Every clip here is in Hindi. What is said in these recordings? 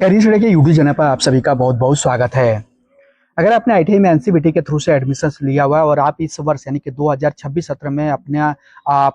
करियर स्टडी के यूट्यूब चैनल पर आप सभी का बहुत बहुत स्वागत है। अगर आपने आईटीआई में एनसीवीटी के थ्रू से एडमिशन लिया हुआ है और आप इस वर्ष यानी कि 2026-17 में अपने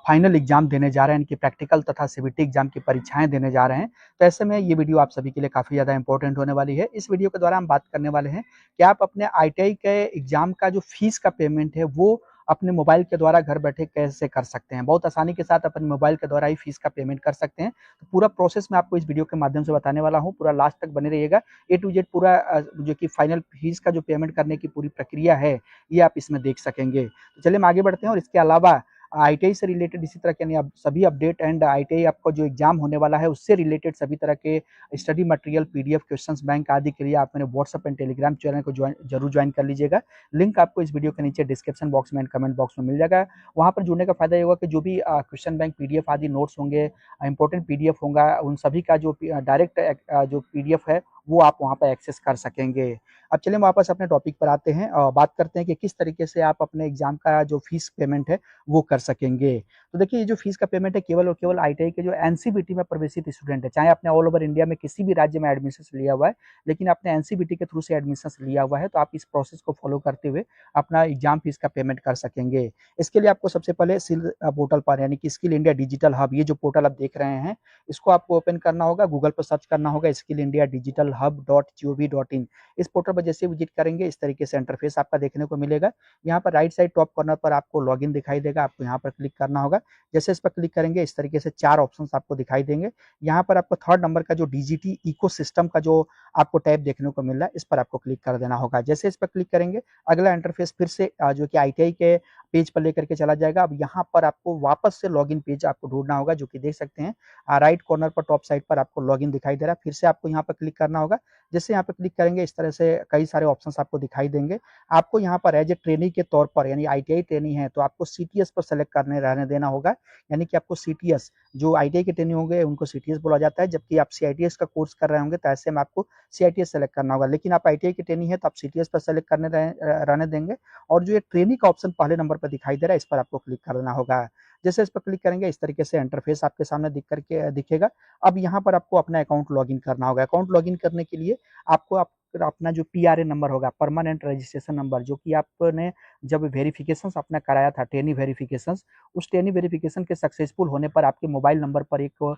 फाइनल एग्जाम देने जा रहे हैं, यानी कि प्रैक्टिकल तथा सीबीटी एग्जाम की परीक्षाएं देने जा रहे हैं, तो ऐसे में ये वीडियो आप सभी के लिए काफ़ी ज़्यादा इंपॉर्टेंट होने वाली है। इस वीडियो के द्वारा हम बात करने वाले हैं कि आप अपने आईटीआई के एग्जाम का जो फीस का पेमेंट है वो अपने मोबाइल के द्वारा घर बैठे कैसे कर सकते हैं। बहुत आसानी के साथ अपने मोबाइल के द्वारा ही फीस का पेमेंट कर सकते हैं। तो पूरा प्रोसेस मैं आपको इस वीडियो के माध्यम से बताने वाला हूँ। पूरा लास्ट तक बने रहिएगा। ए टू जेड पूरा जो कि फाइनल फीस का जो पेमेंट करने की पूरी प्रक्रिया है, ये आप इसमें देख सकेंगे। तो चलिए हम आगे बढ़ते हैं और इसके अलावा आईटीआई से रिलेटेड इसी तरह के यानी अब सभी अपडेट एंड आईटीआई आपका जो एग्जाम होने वाला है उससे रिलेटेड सभी तरह के study material, PDF, questions bank आदि के लिए आप मेरे व्हाट्सएप एंड टेलीग्राम चैनल को जरूर ज्वाइन कर लीजिएगा। लिंक आपको इस वीडियो के नीचे डिस्क्रिप्शन बॉक्स में एंड कमेंट बॉक्स में मिल जाएगा। वहाँ पर जुड़ने का फायदा ये होगा कि जो भी क्वेश्चन बैंक पीडीएफ आदि नोट्स होंगे, इंपॉर्टेंट पीडीएफ होगा, उन सभी का जो डायरेक्ट जो पीडीएफ है वो आप वहाँ पर एक्सेस कर सकेंगे। अब चलिए वापस अपने टॉपिक पर आते हैं और बात करते हैं कि किस तरीके से आप अपने एग्जाम का जो फीस पेमेंट है वो कर सकेंगे। तो देखिए, ये जो फीस का पेमेंट है केवल और केवल आईटीआई के जो एनसीवीटी में प्रवेशित स्टूडेंट है, चाहे आपने ऑल ओवर इंडिया में किसी भी राज्य में एडमिशन लिया हुआ है, लेकिन आपने एनसीवीटी के थ्रू से एडमिशन लिया हुआ है, तो आप इस प्रोसेस को फॉलो करते हुए अपना एग्जाम फीस का पेमेंट कर सकेंगे। इसके लिए आपको सबसे पहले सिल पोर्टल पर यानी कि स्किल इंडिया डिजिटल हब, ये जो पोर्टल आप देख रहे हैं, इसको आपको ओपन करना होगा। गूगल पर सर्च करना होगा skill India digital hub .gov.in। इस पोर्टल पर जैसे विजिट करेंगे इस तरीके से इंटरफेस आपका देखने को मिलेगा। यहाँ पर राइट साइड टॉप कॉर्नर पर आपको लॉगिन दिखाई देगा, आपको यहाँ पर क्लिक करना होगा। जैसे इस पर क्लिक करेंगे इस तरीके से 4 ऑप्शंस आपको दिखाई देंगे। यहाँ पर आपको थर्ड नंबर का जो डीजीटी इकोसिस्टम का जो आपको टैब देखने को मिल रहा है, इस पर आपको क्लिक कर देना होगा। जैसे इस पर क्लिक करेंगे अगला इंटरफेस फिर से जो कि आईटीआई के पेज पर लेकर के चला जाएगा। अब यहाँ पर आपको वापस से लॉगिन पेज आपको ढूंढना होगा, जो कि देख सकते हैं राइट कॉर्नर पर टॉप साइड पर आपको लॉगिन दिखाई दे रहा है। फिर से आपको यहाँ पर क्लिक करना होगा। जैसे यहाँ पे क्लिक करेंगे इस तरह से कई सारे ऑप्शंस आपको दिखाई देंगे। आपको यहाँ पर एज ए ट्रेनी के तौर पर यानी आईटीआई ट्रेनी है तो आपको सीटीएस पर सेलेक्ट करने रहने देना होगा। यानी कि आपको सीटीएस, जो आईटीआई के ट्रेनी होंगे उनको सीटीएस बोला जाता है, जबकि आप सीआईटीएस का कोर्स कर रहे होंगे तो ऐसे में आपको सीआईटीएस सेलेक्ट करना होगा। लेकिन आप आईटीआई के ट्रेनी है तो आप सीटीएस पर सेलेक्ट करने रहने देंगे। और जो ये ट्रेनी का ऑप्शन पहले नंबर पर दिखाई दे रहा है, इस पर आपको क्लिक करना होगा। जैसे इस पर क्लिक करेंगे इस तरीके से इंटरफेस आपके सामने दिखेगा। अब यहाँ पर आपको अपना अकाउंट लॉगिन करना होगा। अकाउंट लॉगिन करने के लिए आपको अपना जो पीआरए नंबर होगा, परमानेंट रजिस्ट्रेशन नंबर, जो कि आपने जब वेरिफिकेशन अपना कराया था ट्रेनी वेरिफिकेशन, उस ट्रेनी वेरिफिकेशन के सक्सेसफुल होने पर आपके मोबाइल नंबर पर एक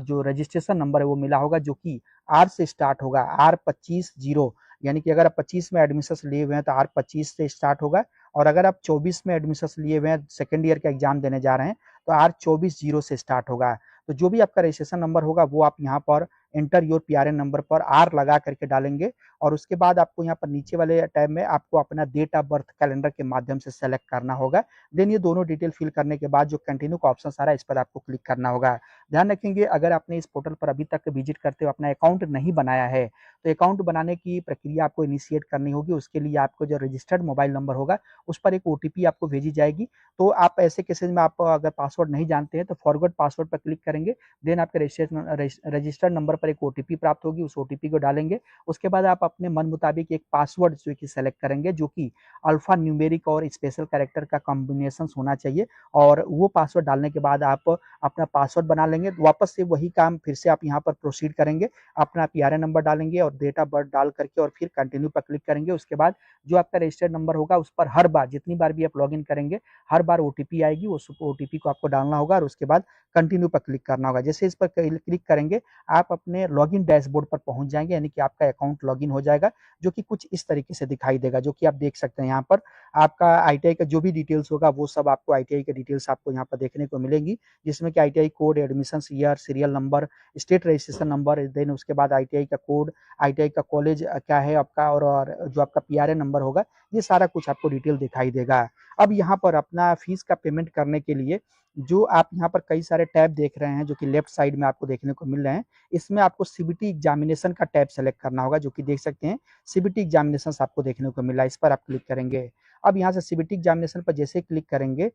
जो रजिस्ट्रेशन नंबर है वो मिला होगा, जो कि आर से स्टार्ट होगा, R25 0। यानी कि अगर आप 25 में एडमिशन लिए हुए हैं तो R25 से स्टार्ट होगा। और अगर आप 24 में एडमिशन लिए हुए हैं, सेकेंड ईयर का एग्जाम देने जा रहे हैं, तो R24 0 से स्टार्ट होगा। तो जो भी आपका रजिस्ट्रेशन नंबर होगा वो आप यहाँ पर एंटर योर पीआरएन नंबर पर आर लगा करके डालेंगे। और उसके बाद आपको यहाँ पर नीचे वाले टैब में आपको अपना डेट ऑफ बर्थ कैलेंडर के माध्यम से सेलेक्ट करना होगा। देन ये दोनों डिटेल फिल करने के बाद जो कंटिन्यू का ऑप्शन आ रहा है इस पर आपको क्लिक करना होगा। ध्यान रखेंगे, अगर आपने इस पोर्टल पर अभी तक विजिट करते हुए अपना अकाउंट नहीं बनाया है तो अकाउंट बनाने की प्रक्रिया आपको इनिशिएट करनी होगी। उसके लिए आपको जो रजिस्टर्ड मोबाइल नंबर होगा उस पर एक ओटीपी आपको भेजी जाएगी। तो आप ऐसे केसेज में आप अगर पासवर्ड नहीं जानते हैं तो फॉरगॉट पासवर्ड पर क्लिक करेंगे। देन आपके रजिस्टर्ड नंबर पर एक ओटीपी प्राप्त होगी, उस ओटीपी को डालेंगे। उसके बाद आप अपने मन मुताबिक एक पासवर्ड जो कि सेलेक्ट करेंगे, जो कि अल्फा न्यूमेरिक और स्पेशल कैरेक्टर का कॉम्बिनेशन होना चाहिए। और वो पासवर्ड डालने के बाद आप अपना पासवर्ड बना लेंगे। वापस से वही काम फिर से आप यहाँ पर प्रोसीड करेंगे, अपना पीआरएन नंबर डालेंगे और डेट ऑफ बर्थ डाल करके और फिर कंटिन्यू पर क्लिक करेंगे। उसके बाद जो आपका रजिस्टर्ड नंबर होगा उस पर हर बार, जितनी बार भी आप लॉगिन करेंगे, हर बार ओटीपी आएगी, उस ओटीपी को आपको डालना होगा और उसके बाद कंटिन्यू पर क्लिक करना होगा। जैसे इस पर क्लिक करेंगे आप अपने लॉगिन डैशबोर्ड पर पहुंच जाएंगे, यानी कि आपका अकाउंट लॉगिन हो जाएगा, जो कि कुछ इस तरीके से दिखाई देगा, जो कि आप देख सकते हैं। यहाँ पर आपका आईटीआई का जो भी डिटेल्स होगा वो सब आपको आईटीआई के डिटेल्स आपको यहाँ पर देखने को मिलेंगी, जिसमें कि ITI code, admission year, serial number, state registration number, then उसके बाद आईटीआई का कोड, आईटीआई का कॉलेज क्या है आपका, और जो आपका पीआरए नंबर होगा, ये सारा कुछ आपको डिटेल दिखाई देगा। अब यहाँ पर अपना फीस का पेमेंट करने के लिए जो आप यहाँ पर कई सारे टैब देख रहे हैं, जो कि लेफ्ट साइड में आपको देखने को मिल रहे हैं, इसमें आपको सीबीटी एग्जामिनेशन का टैब सेलेक्ट करना होगा, जो कि देख सकते हैं सीबीटी एग्जामिनेशन आपको देखने को मिल रहा है। इस पर आप क्लिक करेंगे। अब यहाँ से सीबीटी एग्जामिनेशन पर जैसे क्लिक करेंगे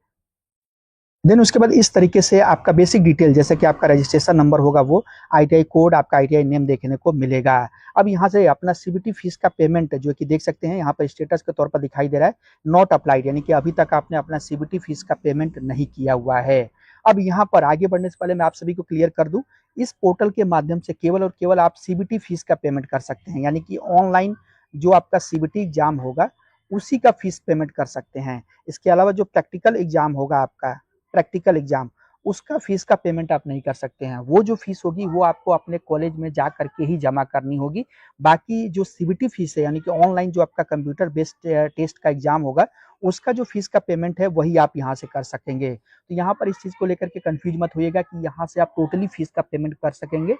देन उसके बाद इस तरीके से आपका बेसिक डिटेल, जैसे कि आपका रजिस्ट्रेशन नंबर होगा, वो आईटीआई कोड, आपका आईटीआई नेम देखने को मिलेगा। अब यहाँ से अपना सीबीटी फीस का पेमेंट जो कि देख सकते हैं यहाँ पर स्टेटस के तौर पर दिखाई दे रहा है नॉट अप्लाइड, यानी कि अभी तक आपने अपना सीबीटी फीस का पेमेंट नहीं किया हुआ है। अब यहाँ पर आगे बढ़ने से पहले मैं आप सभी को क्लियर कर दूं, इस पोर्टल के माध्यम से केवल और केवल आप सीबीटी फीस का पेमेंट कर सकते हैं, यानी कि ऑनलाइन जो आपका सीबीटी एग्जाम होगा उसी का फीस पेमेंट कर सकते हैं। इसके अलावा जो प्रैक्टिकल एग्जाम होगा आपका, प्रैक्टिकल एग्जाम, उसका फीस का पेमेंट आप नहीं कर सकते हैं। वो जो फीस होगी वो आपको अपने कॉलेज में जा करके ही जमा करनी होगी। बाकी जो सीबीटी फीस है, यानी कि ऑनलाइन जो आपका कंप्यूटर बेस्ड टेस्ट का एग्जाम होगा, उसका जो फीस का पेमेंट है वही आप यहाँ से कर सकेंगे। तो यहाँ पर इस चीज को लेकर के कंफ्यूज मत होइएगा कि यहाँ से आप टोटली फीस का पेमेंट कर सकेंगे।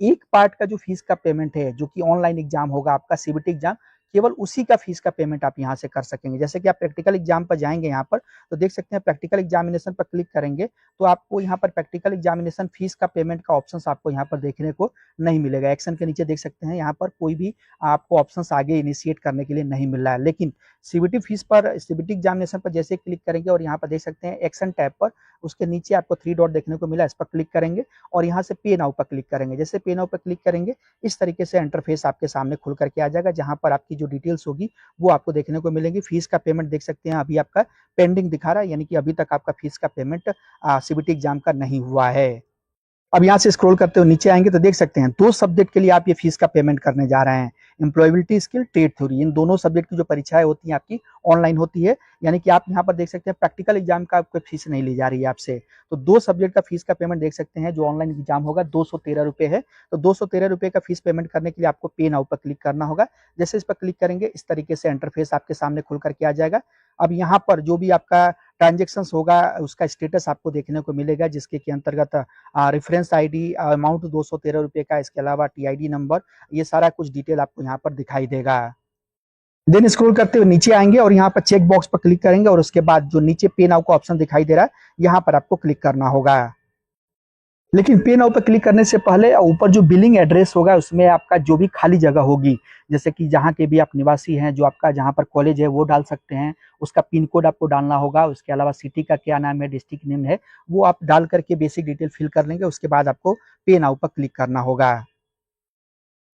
एक पार्ट का जो फीस का पेमेंट है, जो कि ऑनलाइन एग्जाम होगा आपका सीबीटी एग्जाम, केवल उसी का फीस का पेमेंट आप यहाँ से कर सकेंगे। जैसे कि आप प्रैक्टिकल एग्जाम पर जाएंगे यहाँ पर, तो देख सकते हैं प्रैक्टिकल एग्जामिनेशन पर क्लिक करेंगे तो आपको यहाँ पर प्रैक्टिकल एग्जामिनेशन फीस का पेमेंट का ऑप्शन आपको यहाँ पर देखने को नहीं मिलेगा। एक्शन के नीचे देख सकते हैं यहाँ पर कोई भी आपको ऑप्शन आगे इनिशिएट करने के लिए नहीं मिल रहा है। लेकिन सीबीटी फीस पर, सीबीटी एग्जामिनेशन पर जैसे क्लिक करेंगे और यहाँ पर देख सकते हैं एक्शन टैब पर, उसके नीचे आपको 3 डॉट देखने को मिला, इस पर क्लिक करेंगे और यहाँ से पे नाउ पर क्लिक करेंगे। जैसे पे नाउ पर क्लिक करेंगे इस तरीके से इंटरफेस आपके सामने खुल करके आ जाएगा, जहां पर आपकी जो डिटेल्स होगी वो आपको देखने को मिलेंगी। फीस का पेमेंट देख सकते हैं अभी आपका पेंडिंग दिखा रहा है, यानी कि अभी तक आपका फीस का पेमेंट सीबीटी एग्जाम का नहीं हुआ है। अब यहाँ से स्क्रॉल करते हुए नीचे आएंगे तो देख सकते हैं 2 सब्जेक्ट के लिए आप ये फीस का पेमेंट करने जा रहे हैं, एम्प्लॉयबिलिटी स्किल, ट्रेड थ्योरी। इन दोनों सब्जेक्ट की जो परीक्षाएं होती हैं आपकी ऑनलाइन होती है, यानी कि आप यहाँ पर देख सकते हैं प्रैक्टिकल एग्जाम का आपको फीस नहीं ली जा रही है आपसे। तो 2 सब्जेक्ट का फीस का पेमेंट देख सकते हैं, जो ऑनलाइन एग्जाम होगा 213 रुपये है। तो 213 रुपये का फीस पेमेंट करने के लिए आपको पे नाउ पर क्लिक करना होगा। जैसे इस पर क्लिक करेंगे इस तरीके से इंटरफेस आपके सामने खुल करके आ जाएगा। अब यहाँ पर जो भी आपका ट्रांजेक्शन होगा उसका स्टेटस आपको देखने को मिलेगा, जिसके के अंतर्गत रेफरेंस आईडी, अमाउंट 213 रुपये का, इसके अलावा टीआईडी नंबर, ये सारा कुछ डिटेल आपको यहाँ पर दिखाई देगा। देन स्क्रॉल करते हुए नीचे आएंगे और यहाँ पर चेक बॉक्स पर क्लिक करेंगे और उसके बाद जो नीचे पे नाउ का ऑप्शन दिखाई दे रहा है यहाँ पर आपको क्लिक करना होगा। लेकिन पे नाउ पर क्लिक करने से पहले ऊपर जो बिलिंग एड्रेस होगा उसमें आपका जो भी खाली जगह होगी, जैसे कि जहाँ के भी आप निवासी हैं, जो आपका जहाँ पर कॉलेज है वो डाल सकते हैं, उसका पिन कोड आपको डालना होगा। उसके अलावा सिटी का क्या नाम है, डिस्ट्रिक्ट नेम है, वो आप डाल करके बेसिक डिटेल फिल कर लेंगे। उसके बाद आपको पे नाउ पर क्लिक करना होगा।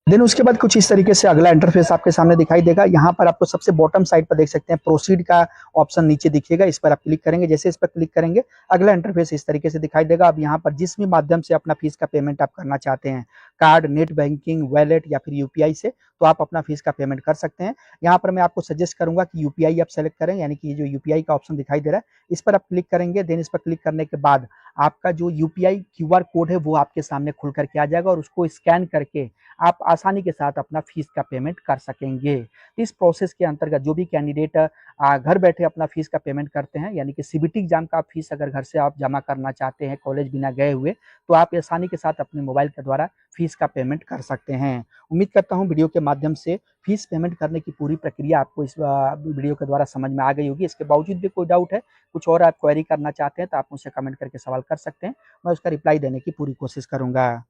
देन उसके बाद कुछ इस तरीके से अगला इंटरफेस आपके सामने दिखाई देगा। यहाँ पर आपको सबसे बॉटम साइड पर देख सकते हैं प्रोसीड का ऑप्शन नीचे दिखेगा, इस पर आप क्लिक करेंगे। जैसे इस पर क्लिक करेंगे अगला इंटरफेस इस तरीके से दिखाई देगा। अब यहाँ पर जिस भी माध्यम से अपना फीस का पेमेंट आप करना चाहते हैं, कार्ड, नेट बैंकिंग, वैलेट या फिर यूपीआई से, तो आप अपना फीस का पेमेंट कर सकते हैं। यहाँ पर मैं आपको सजेस्ट करूंगा कि यूपीआई आप सेलेक्ट करें, यानी कि जो यूपीआई का ऑप्शन दिखाई दे रहा है इस पर आप क्लिक करेंगे। देन इस पर क्लिक करने के बाद आपका जो यूपीआई क्यूआर कोड है वो आपके सामने खुल करके आ जाएगा और उसको स्कैन करके आप आसानी के साथ अपना फीस का पेमेंट कर सकेंगे। इस प्रोसेस के अंतर्गत जो भी कैंडिडेट घर बैठे अपना फीस का पेमेंट करते हैं, यानी कि सीबीटी एग्जाम का आप फीस अगर घर से आप जमा करना चाहते हैं कॉलेज बिना गए हुए, तो आप आसानी के साथ अपने मोबाइल के द्वारा फीस का पेमेंट कर सकते हैं। उम्मीद करता हूँ वीडियो के माध्यम से फीस पेमेंट करने की पूरी प्रक्रिया आपको इस वीडियो के द्वारा समझ में आ गई होगी। इसके बावजूद भी कोई डाउट है, कुछ और आप क्वेरी करना चाहते हैं, तो आप मुझसे कमेंट करके सवाल कर सकते हैं। मैं उसका रिप्लाई देने की पूरी कोशिश करूंगा।